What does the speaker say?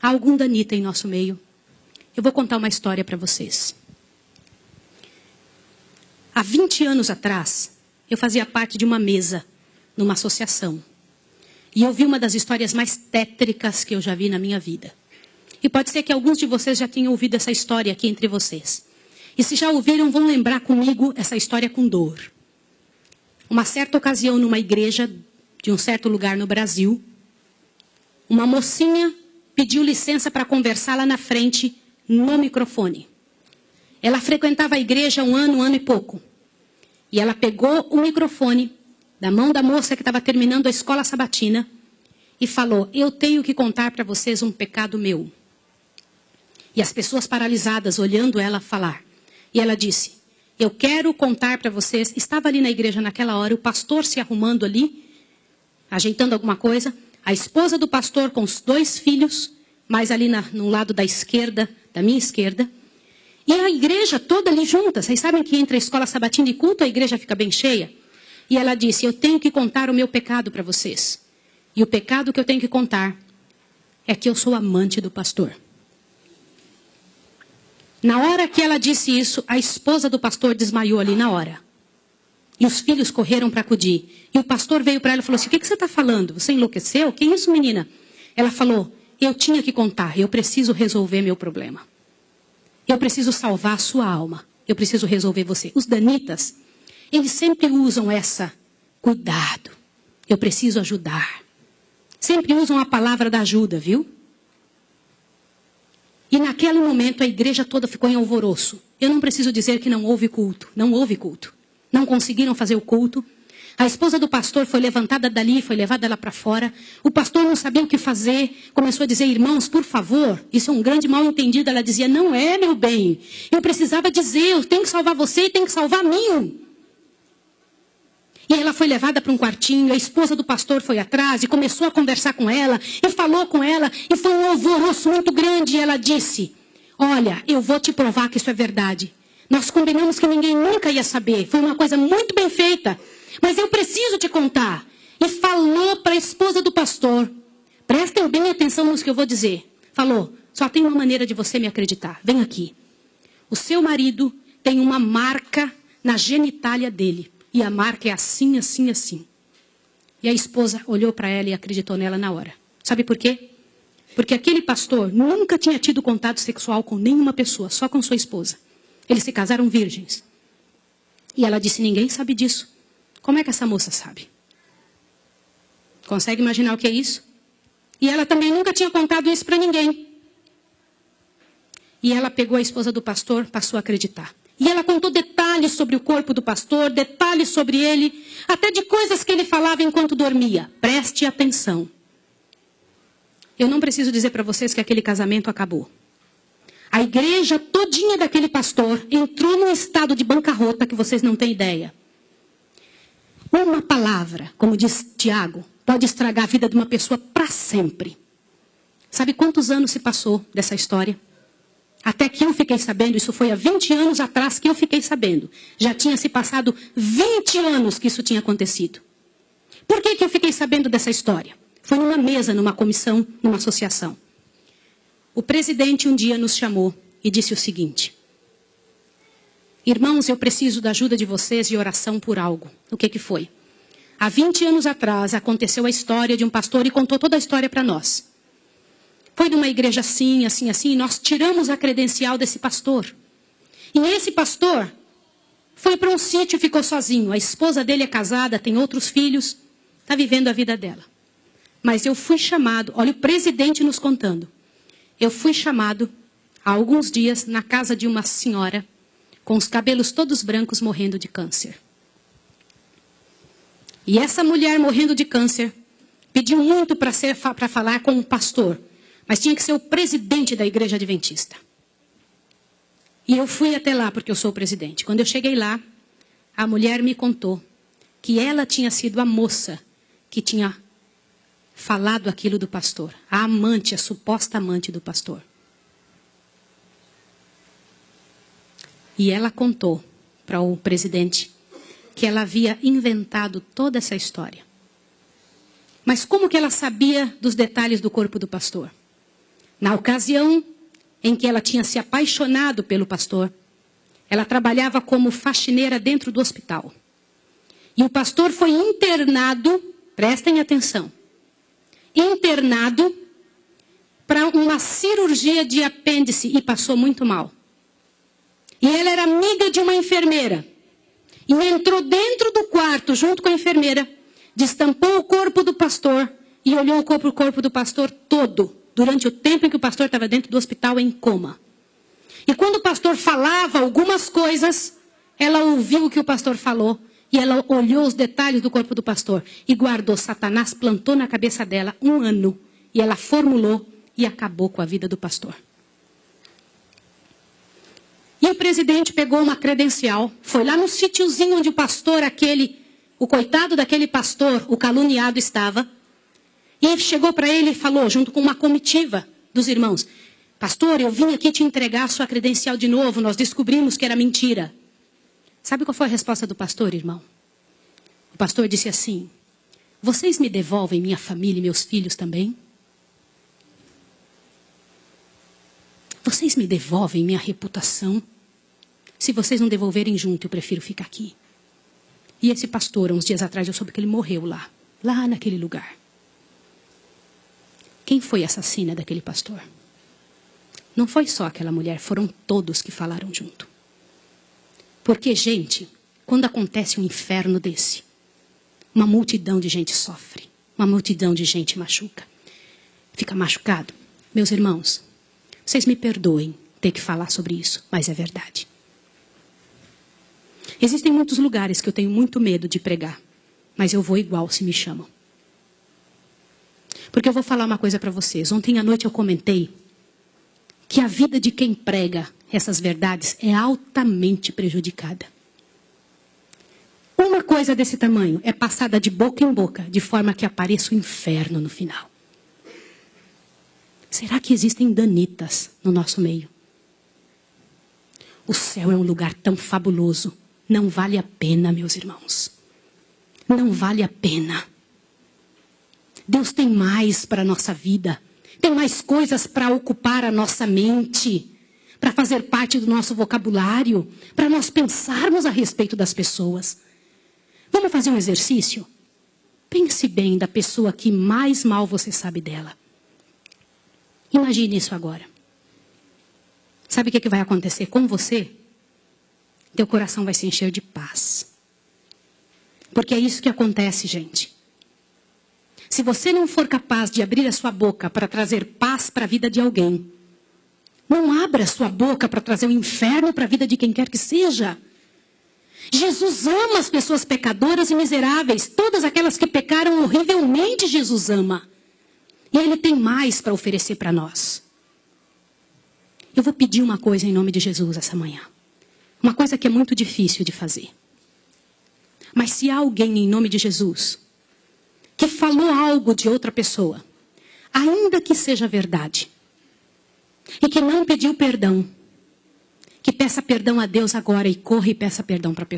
Há algum danita em nosso meio? Eu vou contar uma história para vocês. Há 20 anos atrás, eu fazia parte de uma mesa numa associação. E eu vi uma das histórias mais tétricas que eu já vi na minha vida. E pode ser que alguns de vocês já tenham ouvido essa história aqui entre vocês. E se já ouviram, vão lembrar comigo essa história com dor. Uma certa ocasião, numa igreja de um certo lugar no Brasil, uma mocinha pediu licença para conversar lá na frente, no microfone. Ela frequentava a igreja um ano e pouco. E ela pegou o microfone da mão da moça que estava terminando a escola sabatina e falou: eu tenho que contar para vocês um pecado meu. E as pessoas paralisadas olhando ela falar. E ela disse: eu quero contar para vocês. Estava ali na igreja naquela hora, o pastor se arrumando ali, ajeitando alguma coisa. A esposa do pastor com os 2 filhos, mais ali no lado da esquerda, da minha esquerda. E a igreja toda ali junta. Vocês sabem que entre a escola sabatina e culto a igreja fica bem cheia? E ela disse: eu tenho que contar o meu pecado para vocês. E o pecado que eu tenho que contar é que eu sou amante do pastor. Na hora que ela disse isso, a esposa do pastor desmaiou ali na hora. E os filhos correram para acudir. E o pastor veio para ela e falou assim: o que você está falando? Você enlouqueceu? Que isso, menina? Ela falou: eu tinha que contar, eu preciso resolver meu problema. Eu preciso salvar a sua alma. Eu preciso resolver você. Os danitas, eles sempre usam essa, cuidado, eu preciso ajudar. Sempre usam a palavra da ajuda, viu? E naquele momento a igreja toda ficou em alvoroço. Eu não preciso dizer que não houve culto. Não houve culto. Não conseguiram fazer o culto. A esposa do pastor foi levantada dali, foi levada lá para fora. O pastor não sabia o que fazer. Começou a dizer: irmãos, por favor, isso é um grande mal entendido. Ela dizia: não é, meu bem. Eu precisava dizer, eu tenho que salvar você e tenho que salvar mim. E ela foi levada para um quartinho, a esposa do pastor foi atrás e começou a conversar com ela, e falou com ela, e foi um alvoroço muito grande. E ela disse: olha, eu vou te provar que isso é verdade. Nós combinamos que ninguém nunca ia saber, foi uma coisa muito bem feita, mas eu preciso te contar. E falou para a esposa do pastor: prestem bem atenção no que eu vou dizer. Falou: só tem uma maneira de você me acreditar, vem aqui. O seu marido tem uma marca na genitália dele. E a marca é assim, assim, assim. E a esposa olhou para ela e acreditou nela na hora. Sabe por quê? Porque aquele pastor nunca tinha tido contato sexual com nenhuma pessoa, só com sua esposa. Eles se casaram virgens. E ela disse: ninguém sabe disso. Como é que essa moça sabe? Consegue imaginar o que é isso? E ela também nunca tinha contado isso para ninguém. E ela pegou a esposa do pastor, passou a acreditar. E ela contou detalhes sobre o corpo do pastor, detalhes sobre ele, até de coisas que ele falava enquanto dormia. Preste atenção. Eu não preciso dizer para vocês que aquele casamento acabou. A igreja todinha daquele pastor entrou num estado de bancarrota que vocês não têm ideia. Uma palavra, como diz Tiago, pode estragar a vida de uma pessoa para sempre. Sabe quantos anos se passou dessa história? Até que eu fiquei sabendo, isso foi há 20 anos atrás que eu fiquei sabendo. Já tinha se passado 20 anos que isso tinha acontecido. Por que eu fiquei sabendo dessa história? Foi numa mesa, numa comissão, numa associação. O presidente um dia nos chamou e disse o seguinte: irmãos, eu preciso da ajuda de vocês de oração por algo. O que foi? Há 20 anos atrás aconteceu a história de um pastor e contou toda a história para nós. Foi numa igreja assim, assim, assim, e nós tiramos a credencial desse pastor. E esse pastor foi para um sítio e ficou sozinho. A esposa dele é casada, tem outros filhos, está vivendo a vida dela. Mas eu fui chamado, olha o presidente nos contando. Eu fui chamado há alguns dias na casa de uma senhora com os cabelos todos brancos morrendo de câncer. E essa mulher morrendo de câncer pediu muito para falar com um pastor. Mas tinha que ser o presidente da igreja adventista. E eu fui até lá porque eu sou o presidente. Quando eu cheguei lá, a mulher me contou que ela tinha sido a moça que tinha falado aquilo do pastor. A amante, a suposta amante do pastor. E ela contou para o presidente que ela havia inventado toda essa história. Mas como que ela sabia dos detalhes do corpo do pastor? Na ocasião em que ela tinha se apaixonado pelo pastor, ela trabalhava como faxineira dentro do hospital. E o pastor foi internado, prestem atenção, internado para uma cirurgia de apêndice e passou muito mal. E ela era amiga de uma enfermeira. E entrou dentro do quarto junto com a enfermeira, destampou o corpo do pastor e olhou o corpo do pastor todo, durante o tempo em que o pastor estava dentro do hospital em coma. E quando o pastor falava algumas coisas, ela ouviu o que o pastor falou e ela olhou os detalhes do corpo do pastor e guardou. Satanás plantou na cabeça dela 1 ano e ela formulou e acabou com a vida do pastor. E o presidente pegou uma credencial, foi lá no sítiozinho onde o pastor o coitado daquele pastor, o caluniado estava, e chegou para ele e falou, junto com uma comitiva dos irmãos, pastor, eu vim aqui te entregar a sua credencial de novo, nós descobrimos que era mentira. Sabe qual foi a resposta do pastor, irmão? O pastor disse assim, vocês me devolvem minha família e meus filhos também? Vocês me devolvem minha reputação? Se vocês não devolverem junto, eu prefiro ficar aqui. E esse pastor, uns dias atrás, eu soube que ele morreu lá naquele lugar. Quem foi a assassina daquele pastor? Não foi só aquela mulher, foram todos que falaram junto. Porque, gente, quando acontece um inferno desse, uma multidão de gente sofre, uma multidão de gente machuca. Fica machucado. Meus irmãos, vocês me perdoem ter que falar sobre isso, mas é verdade. Existem muitos lugares que eu tenho muito medo de pregar, mas eu vou igual se me chamam. Porque eu vou falar uma coisa para vocês. Ontem à noite eu comentei que a vida de quem prega essas verdades é altamente prejudicada. Uma coisa desse tamanho é passada de boca em boca, de forma que apareça o inferno no final. Será que existem danitas no nosso meio? O céu é um lugar tão fabuloso. Não vale a pena, meus irmãos. Não vale a pena. Deus tem mais para a nossa vida. Tem mais coisas para ocupar a nossa mente. Para fazer parte do nosso vocabulário. Para nós pensarmos a respeito das pessoas. Vamos fazer um exercício? Pense bem da pessoa que mais mal você sabe dela. Imagine isso agora. Sabe o que vai acontecer com você? Teu coração vai se encher de paz. Porque é isso que acontece, gente. Se você não for capaz de abrir a sua boca para trazer paz para a vida de alguém, não abra a sua boca para trazer o inferno para a vida de quem quer que seja. Jesus ama as pessoas pecadoras e miseráveis. Todas aquelas que pecaram horrivelmente, Jesus ama. E Ele tem mais para oferecer para nós. Eu vou pedir uma coisa em nome de Jesus essa manhã. Uma coisa que é muito difícil de fazer. Mas se há alguém em nome de Jesus que falou algo de outra pessoa, ainda que seja verdade, e que não pediu perdão, que peça perdão a Deus agora e corra e peça perdão para a pessoa.